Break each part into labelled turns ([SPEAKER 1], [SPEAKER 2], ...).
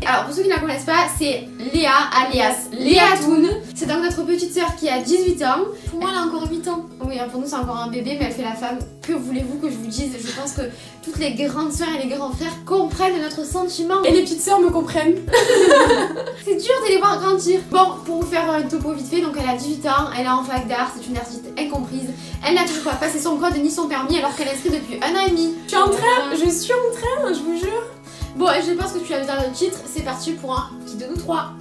[SPEAKER 1] Alors pour ceux qui ne la connaissent pas, c'est Léa alias Léa Toon. C'est donc notre petite sœur qui a 18 ans. Pour moi elle a encore 8 ans. Oui, pour nous c'est encore un bébé mais elle fait la femme. Que voulez-vous que je vous dise? Je pense que toutes les grandes sœurs et les grands frères comprennent notre sentiment.
[SPEAKER 2] Et les petites sœurs me comprennent.
[SPEAKER 1] C'est dur de les voir grandir. Bon, pour vous faire une topo vite fait, donc elle a 18 ans, elle est en fac d'art, c'est une artiste incomprise. Elle n'a toujours pas passé son code ni son permis alors qu'elle est inscrite depuis 1 an et demi.
[SPEAKER 2] Je suis en train, je vous jure.
[SPEAKER 1] Bon, je pense que tu l'as vu dans le titre, c'est parti pour un qui de nous trois.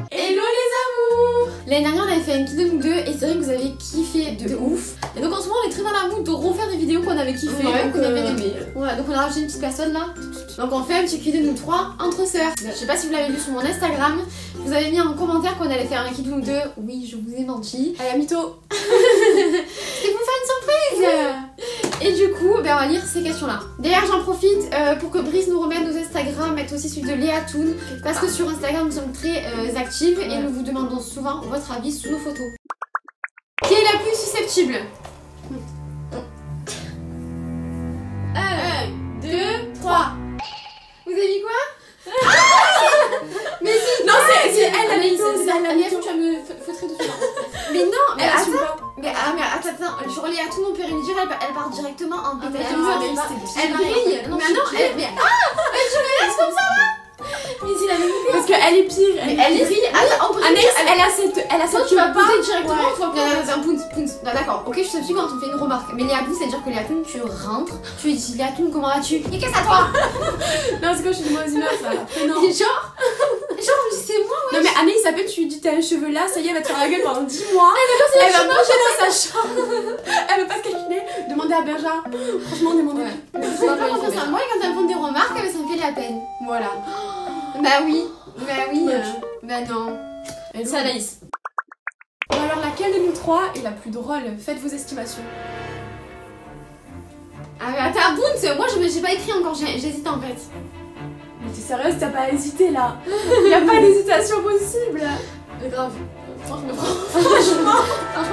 [SPEAKER 1] Hello les amours! L'année dernière on avait fait un qui de nous deux et c'est vrai que vous avez kiffé de ouf. Et donc en ce moment on est très dans la mood de refaire des vidéos qu'on avait kiffé, qu'on avait aimé. Voilà, donc on a rajouté une petite personne là. Donc on fait un petit qui de nous trois entre sœurs. Je sais pas si vous l'avez vu sur mon Instagram, je vous avais mis en commentaire qu'on allait faire un qui de nous deux. Oui, je vous ai menti.
[SPEAKER 2] Allez, à mytho.
[SPEAKER 1] C'était pour faire une surprise. Et du coup, on va lire ces questions-là. D'ailleurs, j'en profite pour que Brice nous remette nos Instagram, mettre aussi celui de Léa Toon, parce que sur Instagram, nous sommes très actives et nous vous demandons souvent votre avis sous nos photos. Qui est la plus susceptible? 1, 2, 3. Vous avez dit quoi? Mais si,
[SPEAKER 2] non, c'est elle,
[SPEAKER 1] Anaïs,
[SPEAKER 2] c'est elle,
[SPEAKER 1] Anaïs, tu vas me feutrer dessus. Mais non, mais
[SPEAKER 2] elle assume
[SPEAKER 1] attends.
[SPEAKER 2] pas.
[SPEAKER 1] Mais attends, sur Léa Toon, on peut rien dire, elle part directement en pétage de
[SPEAKER 2] bah,
[SPEAKER 1] mode.
[SPEAKER 2] Anaïs,
[SPEAKER 1] Elle brille.
[SPEAKER 2] Non,
[SPEAKER 1] Mais non, elle. Mais je me laisse comme ça là. Mais c'est la vérité.
[SPEAKER 2] Parce qu'elle est pire.
[SPEAKER 1] Elle brille. Attends,
[SPEAKER 2] Anaïs, elle a cette.
[SPEAKER 1] Toi, tu vas pousser directement.
[SPEAKER 2] Ouais.
[SPEAKER 1] Tu vas pousser un pounce. D'accord, ok, je suis quand on fait une remarque. Mais Léa Toon, c'est-à-dire que Léa Toon, tu rentres, tu dis Léa Toon, comment vas-tu? Et qu'est-ce à toi?
[SPEAKER 2] Non, c'est quoi, je suis de mauvaise humeur ça. Non.
[SPEAKER 1] Genre, c'est moi, ouais.
[SPEAKER 2] Non, mais Anaïs, ça peut, tu lui dis t'as un cheveu là, ça y est, elle va te faire la gueule pendant 10 mois. Elle va manger dans sa chambre. Elle veut pas se calculer. Demandez à Benja. Franchement, demandez.
[SPEAKER 1] Ouais. Je pas confiance en moi et quand elle me font des remarques, ça me fait la peine.
[SPEAKER 2] Voilà.
[SPEAKER 1] Bah oui.
[SPEAKER 2] Ouais.
[SPEAKER 1] Bah non.
[SPEAKER 2] C'est Anaïs. Bon, alors, laquelle de nous trois est la plus drôle? Faites vos estimations.
[SPEAKER 1] Ah mais attends, Boons, moi j'ai pas écrit encore, j'hésite en fait.
[SPEAKER 2] Mais t'es sérieuse, t'as pas hésité là? Y a pas d'hésitation possible.
[SPEAKER 1] Mais grave. Franchement,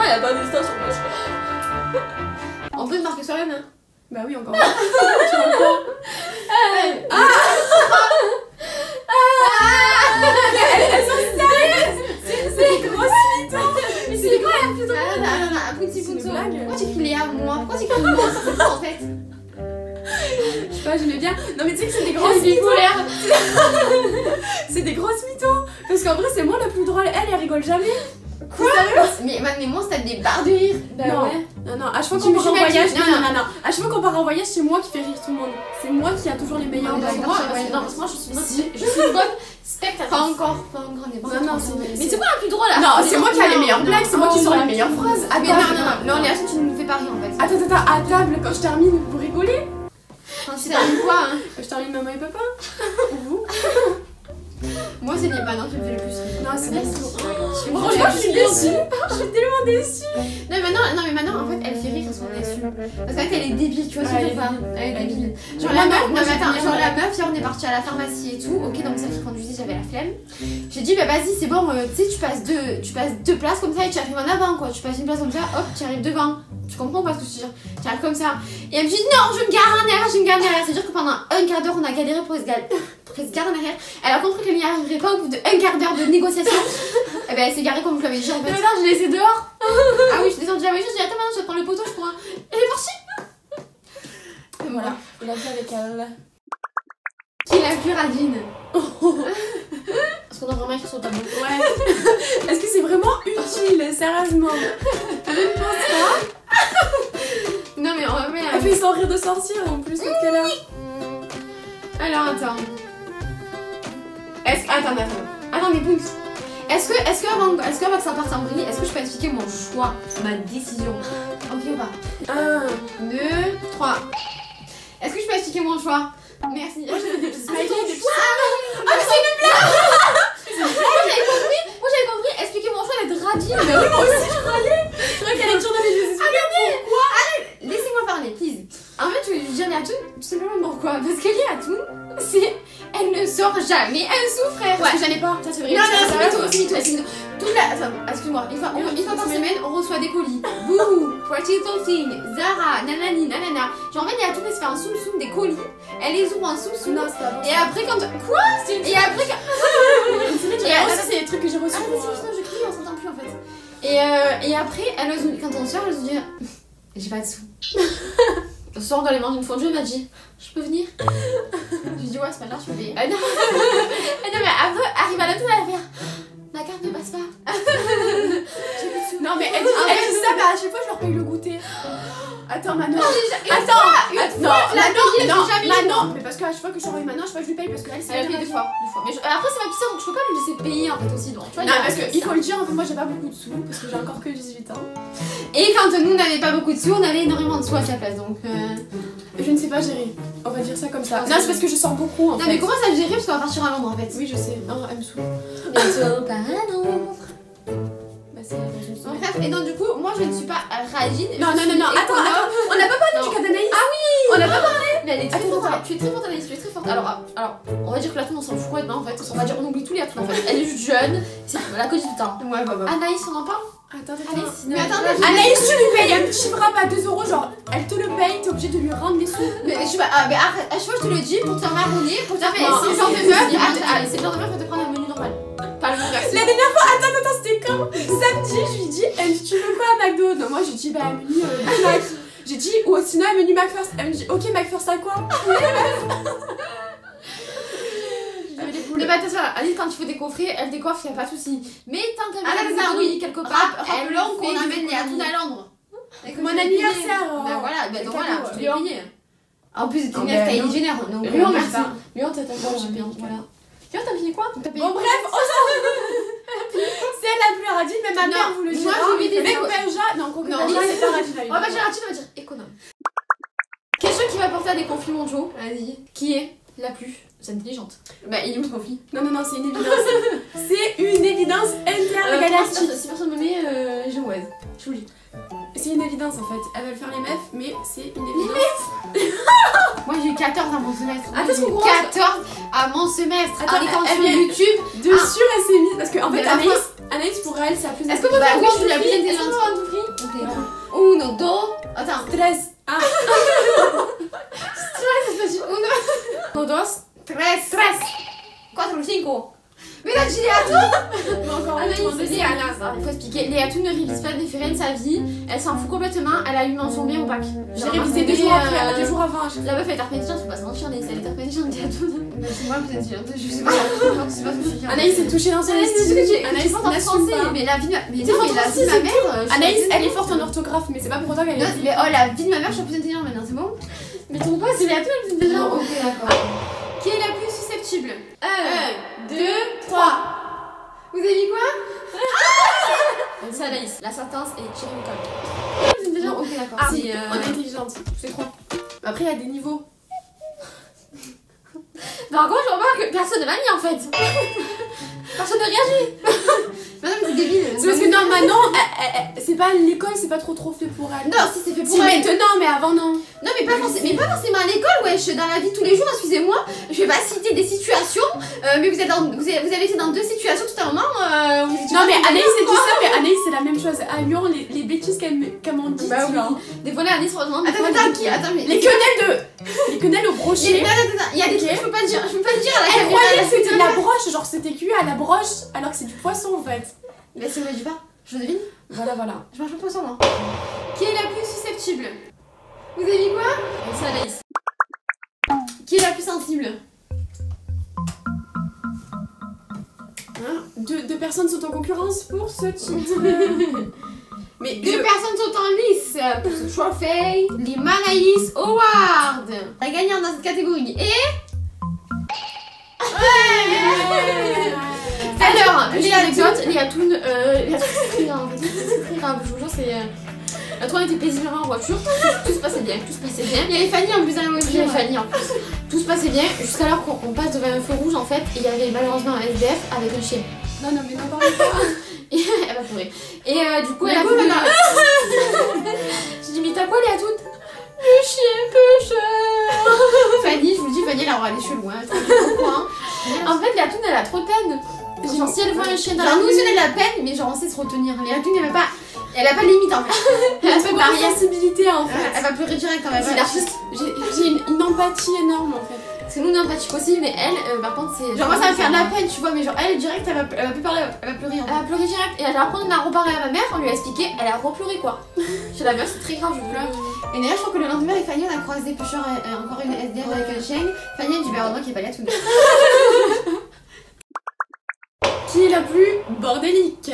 [SPEAKER 2] y a pas d'hésitation possible.
[SPEAKER 1] on peut se marquer soi-même, hein.
[SPEAKER 2] Bah oui, encore. Tu vois quoi? Elles sont sérieuses. C'est des grosses mythos. Mais c'est quoi la plus drôle?
[SPEAKER 1] Pourquoi tu cries Léa moi? Pourquoi tu cries moi? C'est quoi en fait?
[SPEAKER 2] Je sais pas, j'aimais bien. Non mais tu sais que c'est des grosses mythos. C'est des grosses mythos. Parce qu'en vrai c'est moi la plus drôle. Elle rigole jamais.
[SPEAKER 1] Quoi? Mais moi c'était des barres de rire.
[SPEAKER 2] Bah non. Ouais. Non, à chaque fois qu'on part en voyage, non. À chaque fois qu'on part en voyage, c'est moi qui fais rire tout le monde. C'est moi qui a toujours les meilleurs blagues.
[SPEAKER 1] Moi je suis une bonne spectatrice. Pas encore, non, mais c'est moi la plus drôle là.
[SPEAKER 2] Non, c'est moi qui a les meilleures blagues, c'est moi qui sors les meilleures phrases.
[SPEAKER 1] Ah mais non, Léa, tu ne nous fais pas rire en fait.
[SPEAKER 2] Attends, à table, quand je termine, vous rigolez?
[SPEAKER 1] Tu termines quoi, hein?
[SPEAKER 2] Je termine maman et papa. Vous?
[SPEAKER 1] Moi c'est les manants qui me fait le plus rire.
[SPEAKER 2] Non, c'est
[SPEAKER 1] bon.
[SPEAKER 2] Franchement, je suis déçue. Je suis tellement déçue.
[SPEAKER 1] Non mais maintenant en fait elle fait rire parce qu'on est déçue. Parce qu'en fait elle est débile, tu vois ce que je veux dire? Elle est débile. Genre la meuf, hier on est parti à la pharmacie et tout. Ok, donc celle qui conduisait, j'avais la flemme. J'ai dit bah vas-y c'est bon, tu sais tu passes deux places comme ça et tu arrives en avant quoi. Tu passes une place comme ça, hop tu arrives devant. Tu comprends pas ce que je veux dire? Tu arrives comme ça. Et elle me dit non je me gare en arrière, C'est-à-dire que pendant un quart d'heure on a galéré pour se garer en arrière. Elle a compris qu'elle n'y arriverait pas au bout de un quart d'heure de négociation. Et ben elle s'est garée comme je l'avais dit en fait.
[SPEAKER 2] Mais non, je l'ai laissé dehors.
[SPEAKER 1] Ah oui, je suis descendue la voiture, j'ai dit attends maintenant je vais prendre le poteau, je prends un... Elle est partie.
[SPEAKER 2] Et voilà, il a vu avec elle.
[SPEAKER 1] Qui est la plus radine? Parce qu'on a vraiment écrit sur le tableau.
[SPEAKER 2] Ouais. Est-ce que c'est vraiment utile, sérieusement? Je ne pense pas.
[SPEAKER 1] Non mais on va mettre...
[SPEAKER 2] Elle fait son rire de sorcière en plus, cette qu'elle a.
[SPEAKER 1] Alors attends. Attends mais Boons. Est-ce que avant que ça parte en vrille, est-ce que je peux expliquer mon choix, ma décision? Ok ou pas? 1, 2, 3. Est-ce que je peux expliquer mon choix? Merci. Moi j'ai fait des petits smileys, des petits... Ah mais c'est une blague. Moi j'avais compris, expliquer mon choix d'être radine.
[SPEAKER 2] Mais oui, moi aussi je croyais. Je croyais qu'elle allait tourner les yeux.
[SPEAKER 1] Regardez. Pourquoi? Allez, laissez-moi parler, please. En fait, je lui dis à Léatoun, tout simplement pourquoi? Parce que Léatoun, elle ne sort jamais un sou, frère.
[SPEAKER 2] Parce que j'en ai pas. Ça, c'est vrai.
[SPEAKER 1] Non, c'est mytho. Toute la... Attends, excuse-moi. Une fois par semaine, on reçoit des colis. Bouh, Pretty Little Thing, Zara, nanani, nanana. Genre, en fait, Léatoun, elle se fait un soum-soum des colis. Elle les ouvre en soum-soum.
[SPEAKER 2] Non, c'est pas bon.
[SPEAKER 1] Et après, quand... Quoi? Et après,
[SPEAKER 2] ça, c'est les trucs que j'ai reçus.
[SPEAKER 1] Ah, vas-y, je crie, on s'entend plus, en fait. Et après, quand on sort, elle se dit j'ai pas de sous. Le soir, on doit aller manger une fondue, elle m'a dit je peux venir? Je lui ai dit ouais, c'est pas grave, je peux payer. Non. Mais après, arrive à l'autre, elle va faire ma carte ne passe pas.
[SPEAKER 2] Non, mais elle dit ça, mais à chaque fois, je leur paye le goûter. Attends, Manon. Manon. Mais parce qu'à chaque fois que je t'envoie Manon, je lui paye parce qu'elle, c'est.
[SPEAKER 1] Elle a payé deux fois. Mais après, c'est ma petite soeur, donc je peux pas lui laisser payer en fait aussi. Donc, tu vois,
[SPEAKER 2] non, parce qu'il faut le dire, en fait, moi j'ai pas beaucoup de sous parce que j'ai encore que 18 ans.
[SPEAKER 1] Et quand nous n'avions pas beaucoup de sous, on avait énormément de sous à sa place donc.
[SPEAKER 2] Je ne sais pas gérer. On va dire ça comme ça. Non, c'est parce que je sors beaucoup en fait.
[SPEAKER 1] Non, mais comment ça gérer parce qu'on va partir à Londres en fait?
[SPEAKER 2] Oui, je sais. Non, elle me saoule.
[SPEAKER 1] Bientôt pas à Londres.
[SPEAKER 2] Bref,
[SPEAKER 1] et donc du coup, moi je ne suis pas Ragine.
[SPEAKER 2] Non, attends, on n'a pas parlé du cas d'Anaïs.
[SPEAKER 1] Ah oui,
[SPEAKER 2] on n'a pas parlé.
[SPEAKER 1] Mais elle est très forte. Tu es très forte, Anaïs, tu es très forte. Alors, on va dire que l'Atoun on s'en fout complètement en fait. On va dire, on oublie tous les Atoun en fait. Elle est juste jeune, c'est la cause du temps.
[SPEAKER 2] Ouais, bah.
[SPEAKER 1] Anaïs, on en parle?
[SPEAKER 2] Attends.
[SPEAKER 1] Mais attends,
[SPEAKER 2] Anaïs, tu lui payes un petit bras à 2 €, genre elle te le paye, t'es obligé de lui rendre les sous.
[SPEAKER 1] Mais je sais pas, mais à chaque fois je te le dis pour te faire marronner, pour te faire. C'est le genre de meuf, c'est le genre de meuf qui va te prendre un menu normal. Pas le merci.
[SPEAKER 2] La dernière fois, attends, c'était quand? Samedi, je lui dis, elle dit, tu veux quoi à McDo? Non, moi j'ai dit, bah, un menu Big Mac. J'ai dit, ou sinon un menu McFirst. Elle me dit, ok, McFirst à quoi?
[SPEAKER 1] Mais bah, attention, Alice, quand tu fais des coffrets, elle décoiffe, y'a pas de soucis. Mais tant qu'elle veut des économies quelque part, rappelons qu'on amène les Atoun à Londres.
[SPEAKER 2] Mon anniversaire.
[SPEAKER 1] Bah voilà, donc voilà, je t'ai payé. En plus, t'es une
[SPEAKER 2] meuf
[SPEAKER 1] taille hygiénaire, donc
[SPEAKER 2] Lyon,
[SPEAKER 1] merci.
[SPEAKER 2] Lyon, t'as payé.
[SPEAKER 1] Voilà. Lyon, t'as payé quoi?
[SPEAKER 2] Bon, bref, c'est elle la plus radine, mais ma mère vous le dit.
[SPEAKER 1] Moi, j'ai oublié des
[SPEAKER 2] Mais Coca-Cola, non, Coca-Cola, c'est pas radine.
[SPEAKER 1] Oh, bah, j'ai radine, on va dire économe. Question qui va porter à des conflits mondiaux. Vas-y. Qui est la plus intelligente? Bah, il est où le conflit?
[SPEAKER 2] Non, c'est une évidence. C'est une évidence intergalactique.
[SPEAKER 1] Si personne me met, j'ai mauvaise. Je vous le dis.
[SPEAKER 2] C'est une évidence en fait. Elles veulent faire les meufs, mais c'est une évidence.
[SPEAKER 1] Moi j'ai eu 14 à mon semestre.
[SPEAKER 2] Attends, ce qu'on
[SPEAKER 1] 14 à mon semestre.
[SPEAKER 2] Attends,
[SPEAKER 1] en étant sur
[SPEAKER 2] vient
[SPEAKER 1] YouTube.
[SPEAKER 2] De sûr, elle s'est mise. Parce qu'en fait, Anaïs pour elle, c'est la plus.
[SPEAKER 1] Est-ce qu'on peut faire oui, je suis la plus intelligente? Ok. Uno, dos. Attends.
[SPEAKER 2] Tres. Ah.
[SPEAKER 1] Tres. Uno, dos. Tres. Cuatro, cinco. Mais là, j'ai Léatoun.
[SPEAKER 2] Encore
[SPEAKER 1] Anaïs, il faut expliquer. Léatoun ne révise pas des faits de sa vie. Elle s'en fout complètement. Elle a eu mention bien au bac.
[SPEAKER 2] J'ai révisé 2 jours après, 2 jours avant.
[SPEAKER 1] La meuf est intelligente, faut pas se mentir, Anaïs, elle est intelligente, Léatoun. Mais c'est moi plus intelligente, je sais pas.
[SPEAKER 2] Anaïs est touchée dans son estime.
[SPEAKER 1] Anaïs est n'assume pas. Mais la vie de ma mère.
[SPEAKER 2] Anaïs, elle est forte en orthographe, mais c'est pas pour autant qu'elle est.
[SPEAKER 1] Mais oh, la vie de ma mère, je suis plus intelligente maintenant, c'est bon? Mais ton pote, c'est Léatoun, elle est plus intelligente. Ok, d'accord. Qui est la plus susceptible? 1, 2, 3. Vous avez dit quoi? C'est Anaïs. La sentence est tirée au câble. C'est déjà ok, d'accord.
[SPEAKER 2] Ah, on est intelligente. C'est trop. Après, il y a des niveaux.
[SPEAKER 1] Par contre, je remarque que personne ne m'a mis en fait. Personne ne réagit. Manon, mais c'est débile.
[SPEAKER 2] C'est parce que non, Manon, c'est pas l'école, c'est pas trop fait pour elle.
[SPEAKER 1] Non, si c'est fait pour
[SPEAKER 2] elle.
[SPEAKER 1] elle.
[SPEAKER 2] Maintenant, mais avant, non.
[SPEAKER 1] Non, mais pas forcément à l'école, wesh. Dans la vie tous les jours, excusez-moi. Je vais pas citer des situations, mais vous avez été dans 2 situations tout à un moment.
[SPEAKER 2] Non, mais Anaïs, c'est tout ça, mais Anaïs, c'est la même chose. À Lyon, les bêtises qu'elle m'ont dit.
[SPEAKER 1] Bah oui. Des fois, Anaïs, heureusement. Attends, mais.
[SPEAKER 2] Les quenelles au brochet.
[SPEAKER 1] Attends, il y a des trucs que je peux pas dire.
[SPEAKER 2] Elle croyait que c'était de la broche, genre c'était cuit à la broche, alors que c'est du poisson en fait.
[SPEAKER 1] Mais c'est du pain. Je devine.
[SPEAKER 2] Voilà.
[SPEAKER 1] Je mange pas de poisson, moi. Qui est la plus susceptible? Vous avez dit quoi? C'est Anaïs. Qui est la plus sensible?
[SPEAKER 2] Deux personnes sont en concurrence pour ce titre. Mais
[SPEAKER 1] 2 personnes sont en lice pour ce trophée. Les Manaïs Award. La gagnante dans cette catégorie est... Alors, les anecdotes, Léatoun, c'est très grave, je vous jure, c'est... La 3 était paisiblement en voiture, tout se passait bien, Il y avait Fanny en plus dans la voiture. Tout se passait bien, jusqu'à l'heure qu'on passe devant un feu rouge en fait, et il y avait malheureusement un SDF avec un chien.
[SPEAKER 2] Non, mais n'en parlez pas.
[SPEAKER 1] Elle va pleurer. Et du coup, elle a voulu... J'ai dit, mais t'as quoi Léatoun?
[SPEAKER 2] chien pêcheur.
[SPEAKER 1] Fanny, je vous dis, Fanny, elle aura des chelous, hein. En fait, la toune, elle a trop de peine. Genre, si elle voit un chien dans la rue, elle a de la peine, mais genre, on sait se retenir. La toune, elle a pas de limite en fait. Elle a pas de
[SPEAKER 2] sensibilité en fait.
[SPEAKER 1] Elle va pleurer direct quand même.
[SPEAKER 2] C'est l'artiste. J'ai une empathie énorme en fait.
[SPEAKER 1] C'est nous une empathie possible, mais elle, par contre, c'est. Genre, moi, ça va me faire de la peine, tu vois, mais genre, elle, direct, elle va plus parler, elle va pleurer. Elle va pleurer direct. Et elle va apprendre à reparler à ma mère, on lui a expliqué, elle a repleuré quoi. Chez la meuf, c'est très grave, je pleure. Et d'ailleurs, je crois que le lendemain, avec Fanny, on a croisé Pêcheur, encore une SDR avec un chien. Fanny, elle dit, bah, heureusement qu'il n'y a pas la toune.
[SPEAKER 2] Qui est la plus bordélique?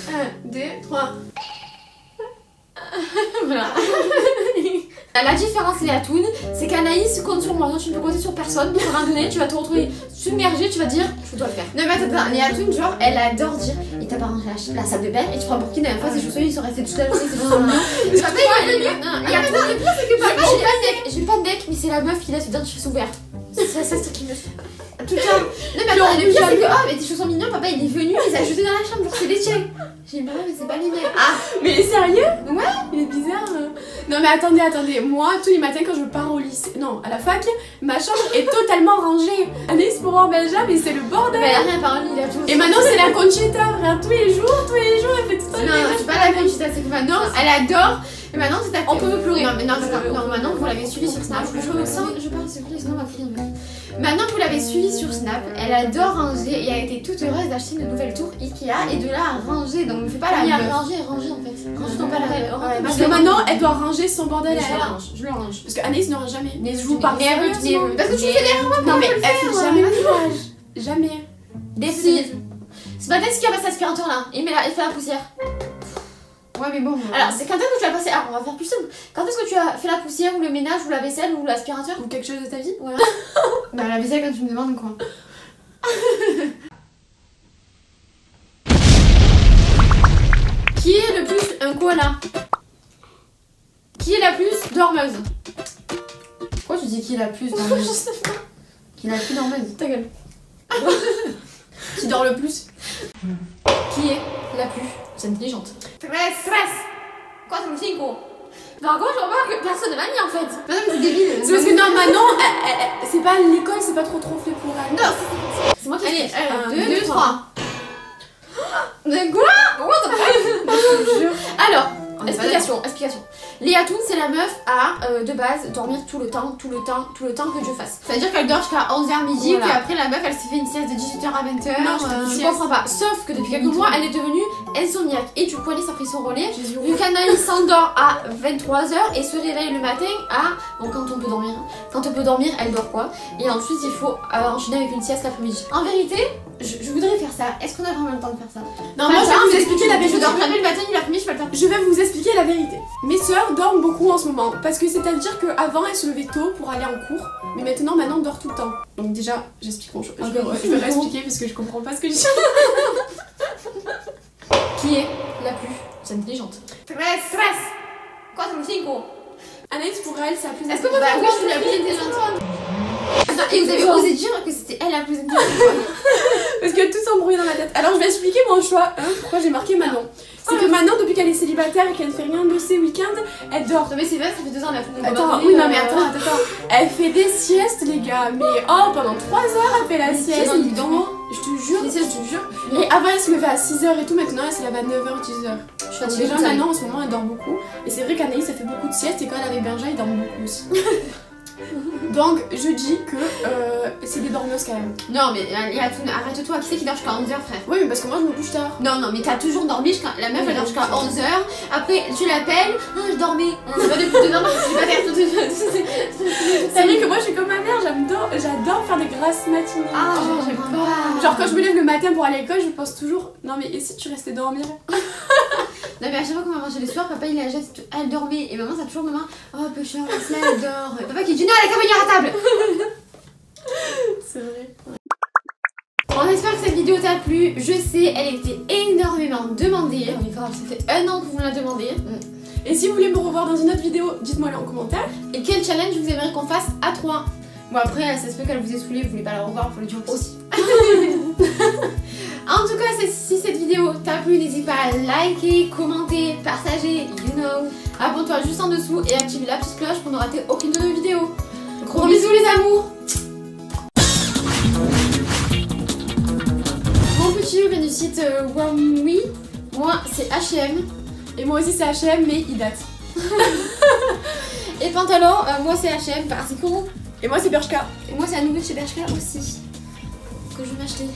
[SPEAKER 2] 1, 2, 3.
[SPEAKER 1] Voilà. La différence et la toune, c'est qu'Anaïs compte sur moi, donc tu ne peux compter sur personne. À un moment donné, tu vas te retrouver submergée, tu vas dire je dois le faire. Non mais attends, mais la toune, genre, elle adore dire il t'a pas rangé la salle de bain et tu prends pour qui la dernière fois, ses chaussures ils sont restés toute la journée, c'est trop mignon. Papa il est venu. Non, et la toune, le pire c'est que papa j'ai pas de mec, mais c'est la meuf qui laisse le dentifrice ouvert. C'est ça qui me fait. Tout le temps. Non mais attends, le pire c'est que oh mais tes chaussures mignons, papa il est venu, il les a jetés dans la chambre, genre c'est les tiens. J'ai dit bah mais c'est pas les miens. Ah
[SPEAKER 2] mais sérieux?
[SPEAKER 1] Ouais.
[SPEAKER 2] Il est bizarre. Non mais attendez, moi tous les matins quand je pars au lycée, non à la fac, ma chambre est totalement rangée. Anaïs pour en Belgique mais c'est le bordel.
[SPEAKER 1] Mais elle a rien parlé, il a tout.
[SPEAKER 2] Et maintenant c'est la Conchita, regarde tous les jours elle fait tout ça.
[SPEAKER 1] Non c'est pas la Conchita, c'est que maintenant elle adore. Et maintenant c'est ta. On peut me pleurer. Non mais non, maintenant vous l'avez suivi sur Snap. Je parle s'il vous plaît, sinon on va crier. Maintenant vous l'avez suivi sur Snap, elle adore ranger et elle a été toute heureuse d'acheter une nouvelle tour Ikea et de la ranger. Donc ne fais pas la ranger en fait. Range ton palais.
[SPEAKER 2] Parce que maintenant elle doit ranger son bordel.
[SPEAKER 1] Je le range.
[SPEAKER 2] Parce qu'Anaïs n'aura jamais.
[SPEAKER 1] Je vous parle. Parce que tu fais des erreurs.
[SPEAKER 2] Non mais elle fait jamais le ménage. Jamais.
[SPEAKER 1] Décide. C'est pas Tess qui a passé l'aspirateur là. Il fait la poussière. Ouais mais bon. Alors c'est quand est-ce que tu as passé. Alors on va faire plus simple. Quand est-ce que tu as fait la poussière ou le ménage ou la vaisselle ou l'aspirateur
[SPEAKER 2] ou quelque chose de ta vie?
[SPEAKER 1] Voilà. Bah la vaisselle quand tu me demandes quoi. Qui est le plus un koala? Qui est la plus dormeuse? Pourquoi tu dis qui est la plus dormeuse?
[SPEAKER 2] Je sais pas.
[SPEAKER 1] Qui est la plus dormeuse?
[SPEAKER 2] Ta gueule. Qui dort le plus?
[SPEAKER 1] Qui est la plus intelligente? Stress. 4 ou 5. Par contre, je remarque que personne ne m'a mis en fait. Non, mais c'est débile.
[SPEAKER 2] C'est parce que non, Manon, c'est pas l'école, c'est pas trop fait pour elle.
[SPEAKER 1] Non, c'est moi qui ai fait. 1, 2, 3. De quoi? Pourquoi t'as pas? Alors, explication. Léa Toon, c'est la meuf à de base dormir tout le temps que Dieu fasse. Ça veut dire qu'elle dort jusqu'à 11h midi, voilà. Puis après la meuf elle s'est fait une sieste de 18h à 20h. Non, je comprends pas. Sauf que depuis quelques mois elle est devenue insomniaque. Et du coup Alice a pris son relais. Vu qu'Anaïs s'endort à 23h et se réveille le matin à. Bon, quand on peut dormir. Quand on peut dormir, elle dort quoi. Et ensuite il faut enchaîner avec une sieste l'après-midi. En vérité, je voudrais faire ça. Est-ce qu'on a vraiment le temps de faire ça? Non, moi je vais vous expliquer la vérité. Je dors jamais le matin ni l'après-midi, je peux le faire.
[SPEAKER 2] Je vais vous expliquer la vérité. Mes sœurs dorment beaucoup en ce moment parce que c'est-à-dire qu'avant elles se levaient tôt pour aller en cours, mais maintenant on dort tout le temps. Donc déjà j'explique mon choix. Je vais réexpliquer parce que je comprends pas ce que je dis.
[SPEAKER 1] Qui est la plus intelligente? Stress. 4 ou 5.
[SPEAKER 2] Anaïs pour elle c'est la plus
[SPEAKER 1] intelligente. Est-ce que moi je suis la plus intelligente? Et vous avez osé dire que c'était elle la plus intelligente?
[SPEAKER 2] Parce que tout s'embrouille dans ma tête. Alors je vais expliquer mon choix, pourquoi j'ai marqué Manon. C'est que Manon, depuis qu'elle est célibataire et qu'elle ne fait rien de ses week-ends, elle dort.
[SPEAKER 1] Non mais c'est vrai, ça fait 2 ans elle a fait
[SPEAKER 2] Attends, oui non mais attends. Elle fait des siestes les gars, mais oh pendant 3 heures elle fait la sieste. Je te jure.
[SPEAKER 1] Les siestes, je te jure.
[SPEAKER 2] Et avant elle se levait à 6h et tout, maintenant elle se lève à 9h, 10h. Je suis fatiguée. Déjà maintenant en ce moment elle dort beaucoup. Et c'est vrai qu'Anaïs elle fait beaucoup de siestes et quand elle est avec Benja il dort beaucoup aussi. Donc je dis que c'est des dormeuses quand même.
[SPEAKER 1] Non mais arrête-toi, qui c'est qui dort jusqu'à 11h frère?
[SPEAKER 2] Oui mais parce que moi je me couche tard.
[SPEAKER 1] Non mais t'as toujours dormi jusqu'à. La meuf elle dort jusqu'à 11h. Après tu l'appelles, je dormais. C'est pas depuis 2 ans, je suis pas derrière.
[SPEAKER 2] C'est vrai que moi je suis comme ma mère, j'adore faire des grasses matinées.
[SPEAKER 1] Ah j'aime pas.
[SPEAKER 2] Genre quand je me lève le matin pour aller à l'école je pense toujours non mais et si tu restais dormir?
[SPEAKER 1] Non mais à chaque fois qu'on va manger le soir, papa il a juste elle dormait et maman ça toujours maman oh Pêcheur laisse-la elle dort. Papa qui dit non elle est qu'à venir à table.
[SPEAKER 2] C'est vrai.
[SPEAKER 1] On espère que cette vidéo t'a plu. Je sais elle était énormément demandée. Mais grave ça fait 1 an que vous me la demandez.
[SPEAKER 2] Et si vous voulez me revoir dans une autre vidéo, dites-moi là en commentaire.
[SPEAKER 1] Et quel challenge vous aimeriez qu'on fasse à 3? Bon après ça se peut qu'elle vous ait saoulé, vous voulez pas la revoir, faut le dire aussi. En tout cas si cette vidéo t'a plu, n'hésite pas à liker, commenter, partager, you know. Abonne-toi juste en dessous et active la petite cloche pour ne rater aucune de nos vidéos. Gros bisous les amours. Mon petit vient du site Wamwi. Moi c'est H&M.
[SPEAKER 2] Et moi aussi c'est H&M mais il date.
[SPEAKER 1] Et pantalon, moi c'est H&M particulier.
[SPEAKER 2] Et moi c'est Bershka.
[SPEAKER 1] Et moi c'est à nouveau chez Bershka aussi. Que je vais m'acheter.